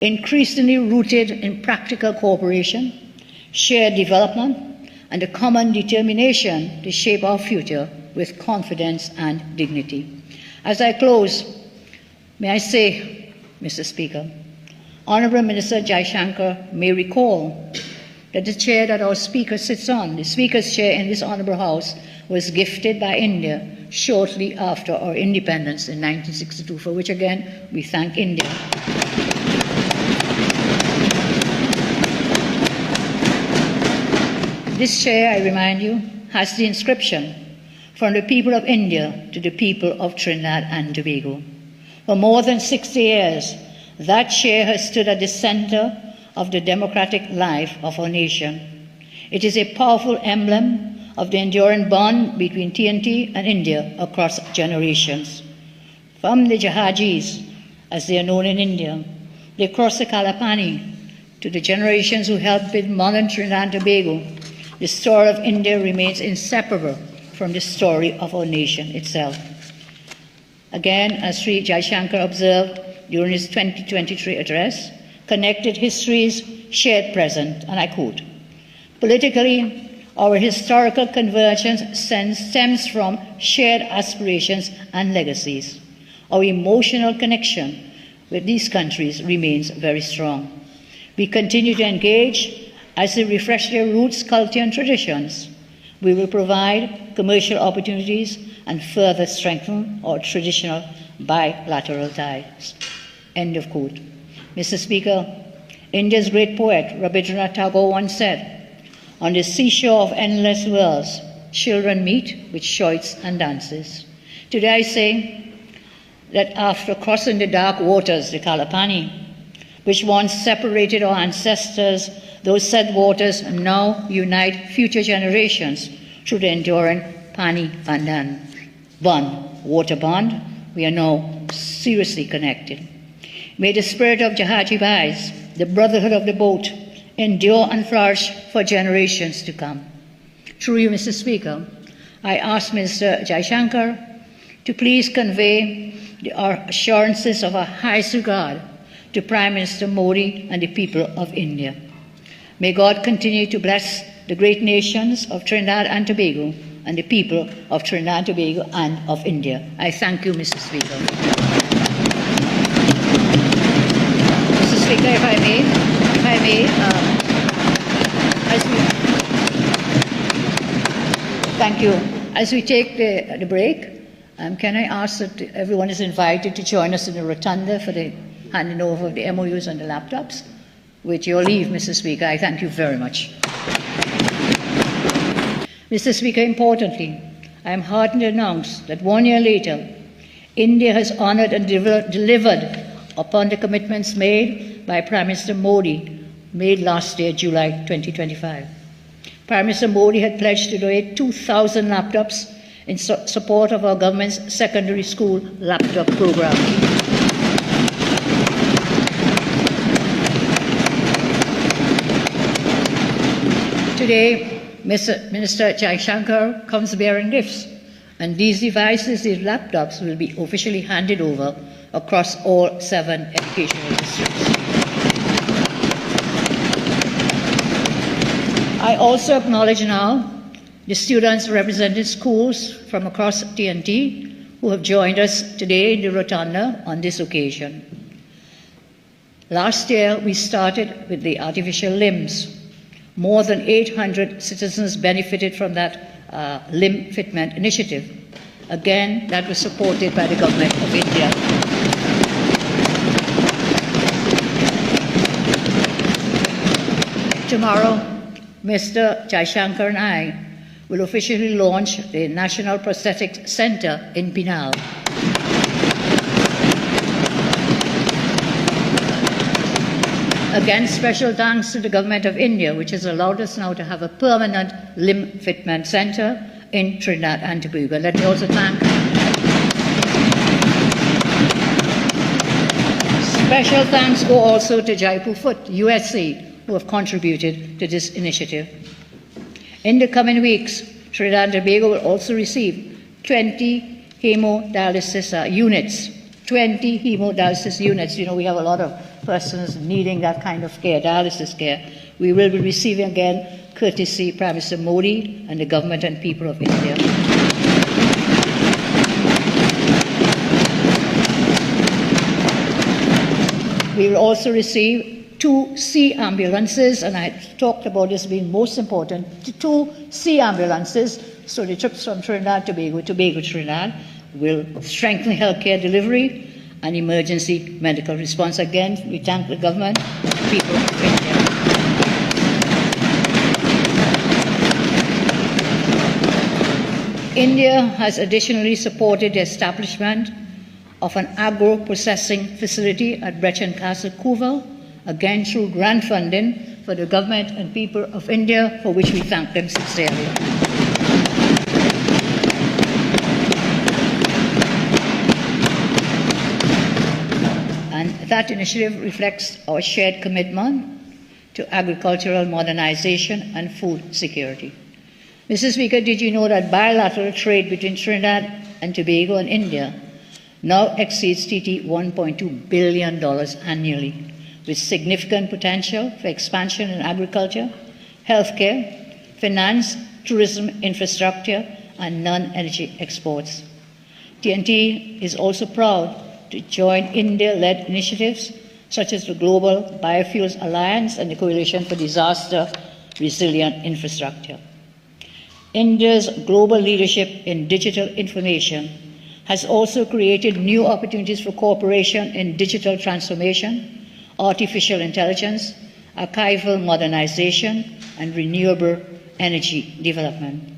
increasingly rooted in practical cooperation, shared development, and a common determination to shape our future with confidence and dignity. As I close, may I say, Mr. Speaker, Honourable Minister Jaishankar may recall that the chair that our Speaker sits on, the Speaker's chair in this Honourable House, was gifted by India shortly after our independence in 1962, for which again we thank India. This chair, I remind you, has the inscription, "From the people of India to the people of Trinidad and Tobago." For more than 60 years, that chair has stood at the center of the democratic life of our nation. It is a powerful emblem of the enduring bond between TNT and India across generations. From the Jahajis, as they are known in India, they crossed the Kalapani, to the generations who helped build modern Trinidad and Tobago. The story of India remains inseparable from the story of our nation itself. Again, as Sri Jaishankar observed during his 2023 address, connected histories, shared present, and I quote, "Politically, our historical convergence stems from shared aspirations and legacies. Our emotional connection with these countries remains very strong. We continue to engage as they refresh their roots, culture, and traditions. We will provide commercial opportunities and further strengthen our traditional bilateral ties." End of quote. Mr. Speaker, India's great poet Rabindranath Tagore once said, "On the seashore of endless worlds, children meet with choice and dances." Today I say that after crossing the dark waters, the Kalapani, which once separated our ancestors, those said waters now unite future generations through the enduring Pani Pandan water bond. We are now seriously connected. May the spirit of Jahaji Bhais, the brotherhood of the boat, endure and flourish for generations to come. Through you, Mr. Speaker, I ask Minister Jaishankar to please convey our assurances of our highest regard to Prime Minister Modi and the people of India. May God continue to bless the great nations of Trinidad and Tobago and the people of Trinidad and Tobago and of India. I thank you, Mr. Speaker. Mr. Speaker, if I may, thank you. As we take the break, can I ask that everyone is invited to join us in the rotunda for the handing over of the MOUs and the laptops? With your leave, Mr. Speaker, I thank you very much. Mr. Speaker, importantly, I am heartened to announce that 1 year later, India has honoured and delivered upon the commitments made by Prime Minister Modi, made last year, July 2025. Prime Minister Modi had pledged to donate 2,000 laptops in support of our government's secondary school laptop program. Today, Minister Jaishankar comes bearing gifts, and these devices, these laptops, will be officially handed over across all 7 educational districts. I also acknowledge now the students representing schools from across TNT who have joined us today in the rotunda on this occasion. Last year, we started with the artificial limbs. More than 800 citizens benefited from that limb fitment initiative. Again, that was supported by the government of India. Tomorrow, Mr. Jaishankar and I will officially launch the National Prosthetics Centre in Pinal. Again, special thanks to the Government of India, which has allowed us now to have a permanent limb fitment centre in Trinidad and Tobago. Let me also thank special thanks go also to Jaipur Foot, USA, who have contributed to this initiative. In the coming weeks, Trinidad and Tobago will also receive 20 hemodialysis units. 20 hemodialysis units. You know, we have a lot of persons needing that kind of care, dialysis care. We will be receiving again, courtesy Prime Minister Modi and the government and people of India. We will also receive 2 sea ambulances, and I talked about this being most important, 2 sea ambulances, so the trips from Trinidad to Tobago, Trinidad, will strengthen healthcare delivery and emergency medical response. Again, we thank the government and people of India. India has additionally supported the establishment of an agro-processing facility at Brechin Castle, Couval, again through grant funding for the government and people of India, for which we thank them sincerely. And that initiative reflects our shared commitment to agricultural modernization and food security. Mr. Speaker, did you know that bilateral trade between Trinidad and Tobago and India now exceeds TT $1.2 billion annually, with significant potential for expansion in agriculture, healthcare, finance, tourism, infrastructure, and non-energy exports. TNT is also proud to join India-led initiatives such as the Global Biofuels Alliance and the Coalition for Disaster Resilient Infrastructure. India's global leadership in digital information has also created new opportunities for cooperation in digital transformation, artificial intelligence, archival modernization, and renewable energy development.